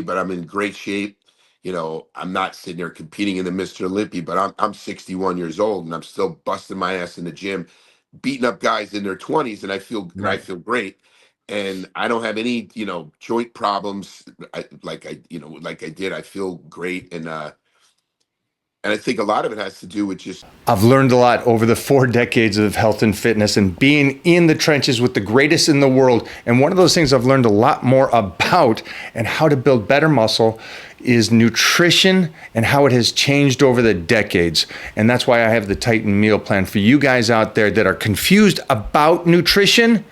but I'm in great shape. I'm not sitting there competing in the Mr. Olympia, but I'm 61 years old and I'm still busting my ass in the gym, beating up guys in their 20s, and I Right. feel great. And I don't have any, joint problems. Like I did. I feel great, and I think a lot of it has to do with just. I've learned a lot over the 4 decades of health and fitness and being in the trenches with the greatest in the world. And one of those things I've learned a lot more about and how to build better muscle is nutrition and how it has changed over the decades. And that's why I have the Titan meal plan for you guys out there that are confused about nutrition.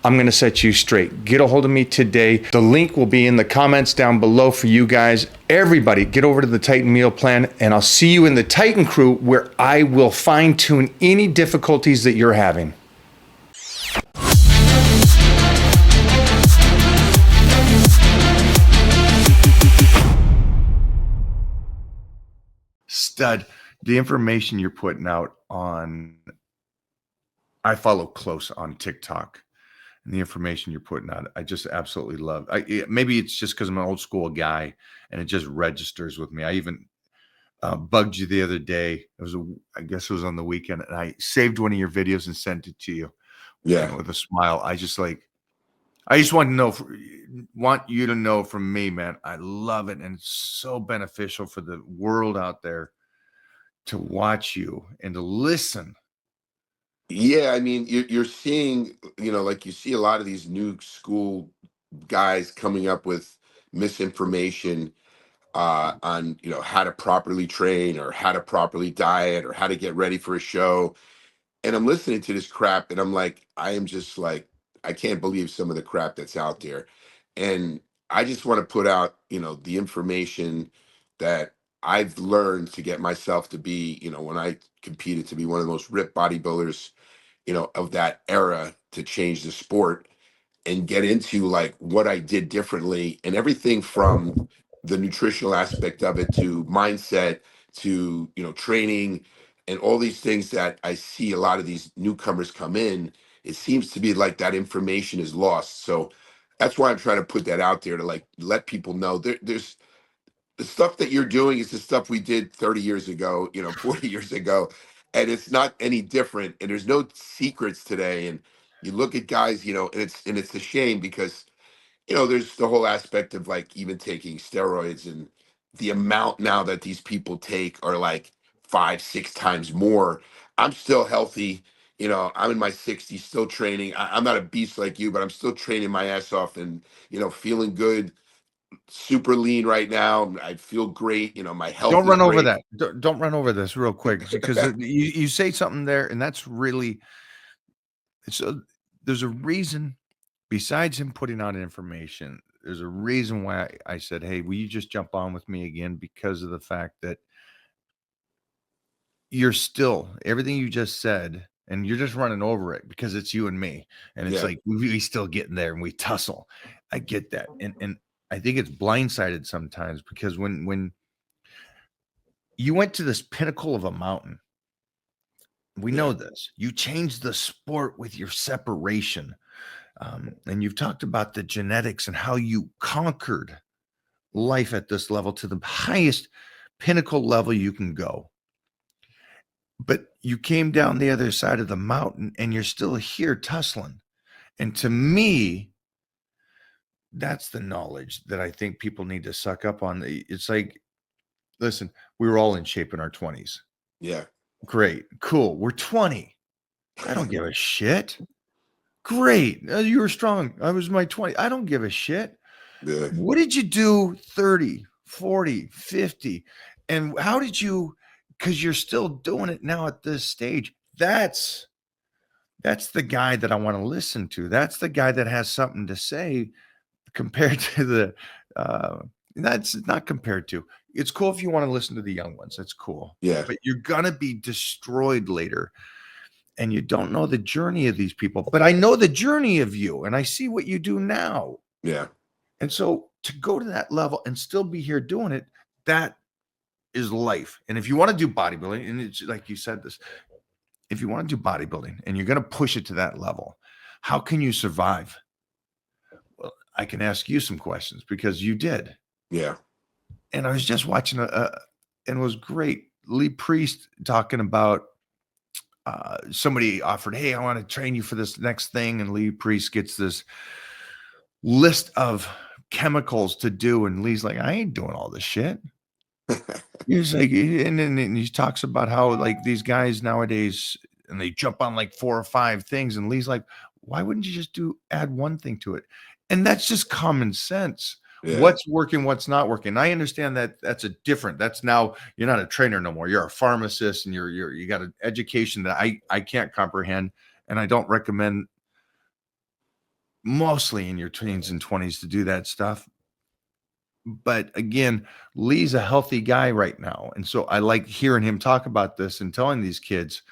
I'm going to set you straight. Get a hold of me today. The link will be in the comments down below for you guys. Everybody, get over to the Titan meal plan, and I'll see you in the Titan crew where I will fine tune any difficulties that you're having. Stud, the information you're putting out I follow close on TikTok. And the information you're putting out, I just absolutely love. Maybe it's just because I'm an old school guy and it just registers with me. I even bugged you the other day. I guess it was on the weekend, and I saved one of your videos and sent it to you. Yeah. And with a smile, I just want you to know from me, man. I love it, and it's so beneficial for the world out there to watch you and to listen. Yeah, I mean, you're seeing, like you see a lot of these new school guys coming up with misinformation on, how to properly train or how to properly diet or how to get ready for a show. And I'm listening to this crap and I'm like, I am just like, I can't believe some of the crap that's out there. And I just want to put out, the information that I've learned to get myself to be, when I competed, to be one of the most ripped bodybuilders, of that era, to change the sport and get into like what I did differently and everything from the nutritional aspect of it to mindset to, training and all these things that I see a lot of these newcomers come in. It seems to be like that information is lost. So that's why I'm trying to put that out there to like let people know there's the stuff that you're doing is the stuff we did 30 years ago, 40 years ago, and it's not any different. And there's no secrets today. And you look at guys, and it's a shame because, there's the whole aspect of like even taking steroids and the amount now that these people take are like 5, 6 times more. I'm still healthy. I'm in my 60s, still training. I'm not a beast like you, but I'm still training my ass off and, feeling good, super lean right now. I feel great. My health Don't is run over great. that. Don't run over this real quick because you say something there, and that's really so. There's a reason. Besides him putting out information, there's a reason why I said, "Hey, will you just jump on with me again?" Because of the fact that you're still everything you just said, and you're just running over it because it's you and me, and it's Yeah. like we still get in there and we tussle. I get that, and I think it's blindsided sometimes because when you went to this pinnacle of a mountain, we Yeah. know this. You changed the sport with your separation, and you've talked about the genetics and how you conquered life at this level to the highest pinnacle level you can go. But you came down the other side of the mountain and you're still here tussling. And to me, that's the knowledge that I think people need to suck up on. It's like, listen, we were all in shape in our 20s. Yeah. Great, cool. We're 20. I don't give a shit. Great. You were strong. I was my 20. I don't give a shit. Yeah. What did you do 30, 40, 50? And how did you, because you're still doing it now at this stage? That's the guy that I want to listen to. That's the guy that has something to say compared to that's not compared to. It's cool if you want to listen to the young ones. That's cool. Yeah. But you're going to be destroyed later. And you don't know the journey of these people. But I know the journey of you and I see what you do now. Yeah. And so to go to that level and still be here doing it, that is life. And if you want to do bodybuilding, and it's like you said this, if you want to do bodybuilding and you're going to push it to that level, how can you survive? Well, I can ask you some questions because you did. Yeah. And I was just watching and it was great. Lee Priest talking about somebody offered, hey, I want to train you for this next thing. And Lee Priest gets this list of chemicals to do. And Lee's like, I ain't doing all this shit. He's like, and then he talks about how like these guys nowadays, and they jump on like 4 or 5 things. And Lee's like, why wouldn't you just add one thing to it? And that's just common sense. Yeah. What's working, what's not working. I understand that that's now you're not a trainer no more. You're a pharmacist, and you got an education that I can't comprehend, and I don't recommend mostly in your teens and 20s to do that stuff. But again, Lee's a healthy guy right now. And so I like hearing him talk about this and telling these kids,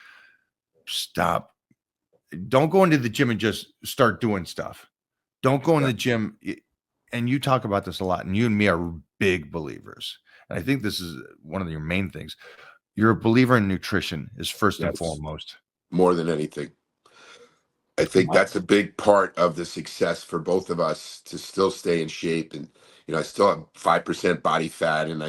stop. Don't go into the gym and just start doing stuff. Don't go in the gym. And you talk about this a lot, and you and me are big believers. And I think this is one of your main things. You're a believer in nutrition is first and foremost. More than anything. I think that's a big part of the success for both of us to still stay in shape. And, I still have 5% body fat, and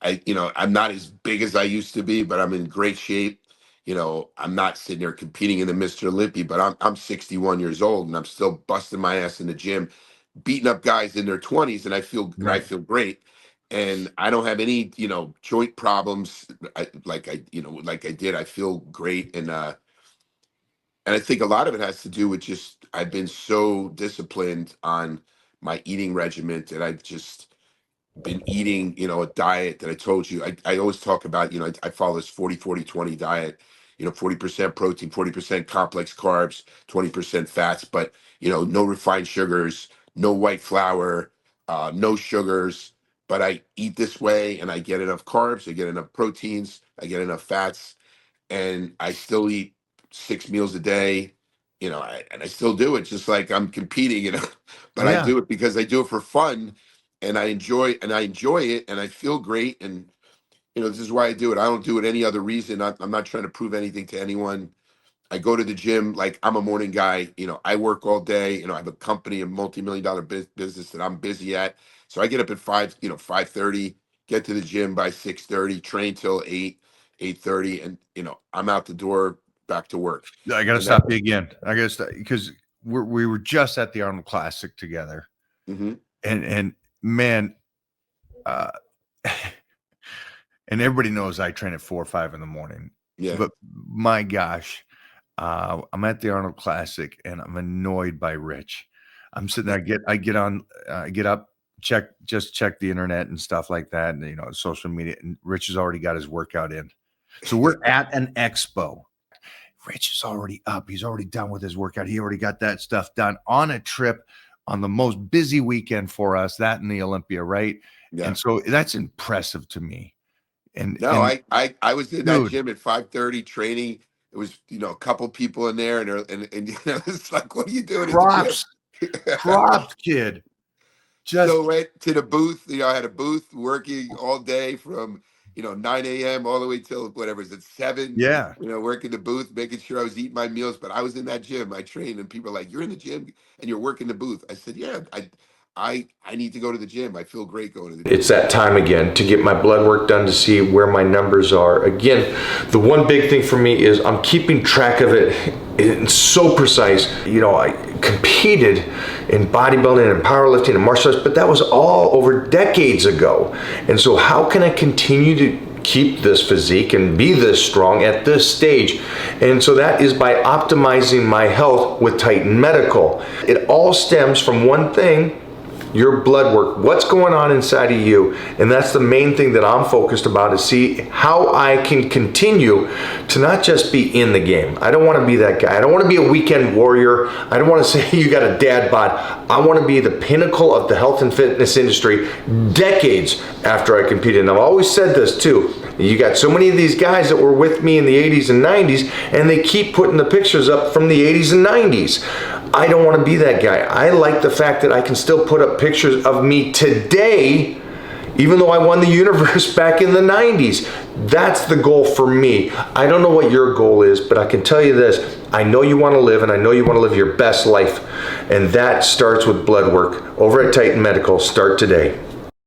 I'm not as big as I used to be, but I'm in great shape. I'm not sitting there competing in the Mr. Olympia, but I'm 61 years old, and I'm still busting my ass in the gym, beating up guys in their 20s, and I feel great. And I don't have any, joint problems like I did. I feel great. And I think a lot of it has to do with just I've been so disciplined on my eating regimen that I've just been eating, a diet that I told you. I always talk about, I follow this 40-40-20 diet, 40% protein, 40% complex carbs, 20% fats, but, no refined sugars, no white flour, no sugars. But I eat this way and I get enough carbs, I get enough proteins, I get enough fats, and I still eat 6 meals a day, and I still do it just like I'm competing, but I Yeah. do it because I do it for fun, and I enjoy it, and I feel great. And this is why I do it. I don't do it any other reason. I'm not trying to prove anything to anyone. I go to the gym like I'm a morning guy. I work all day. I have a company, a multi-million-dollar business that I'm busy at. So I get up at 5:30, get to the gym by 6:30, train till 8:30, and I'm out the door back to work. I got to And that. stop you again. I got to stop because we were just at the Arnold Classic together. Hmm. And man, uh, and everybody knows I train at 4 or 5 in the morning. Yeah. But my gosh, I'm at the Arnold Classic and I'm annoyed by Rich. I'm sitting there, I get on, get up, check the internet and stuff like that, and social media. And Rich has already got his workout in. So we're at an expo. Rich is already up. He's already done with his workout. He already got that stuff done on a trip on the most busy weekend for us, that and the Olympia, right? Yeah. And so that's impressive to me. And No, I was in that dude, gym at 5:30 training. It was, a couple people in there, and it's like, what are you doing at the gym? props, kid. So went to the booth. I had a booth working all day from 9 a.m. all the way till whatever is it 7. Yeah. Working the booth, making sure I was eating my meals. But I was in that gym. I trained, and people are like, "You're in the gym and you're working the booth." I said, "Yeah, I need to go to the gym. I feel great going to the gym." It's that time again to get my blood work done to see where my numbers are. Again, the one big thing for me is I'm keeping track of it. It's so precise. I competed in bodybuilding and powerlifting and martial arts, but that was all over decades ago. And so how can I continue to keep this physique and be this strong at this stage? And so that is by optimizing my health with Titan Medical. It all stems from one thing: your blood work, what's going on inside of you. And that's the main thing that I'm focused about, is see how I can continue to not just be in the game. I don't want to be that guy. I don't want to be a weekend warrior. I don't want to say you got a dad bod. I want to be the pinnacle of the health and fitness industry decades after I competed. And I've always said this too. You got so many of these guys that were with me in the 80s and 90s, and they keep putting the pictures up from the 80s and 90s. I don't want to be that guy. I like the fact that I can still put up pictures of me today, even though I won the universe back in the 90s. That's the goal for me. I don't know what your goal is, but I can tell you this: I know you want to live, and I know you want to live your best life. And that starts with blood work. Over at Titan Medical, start today.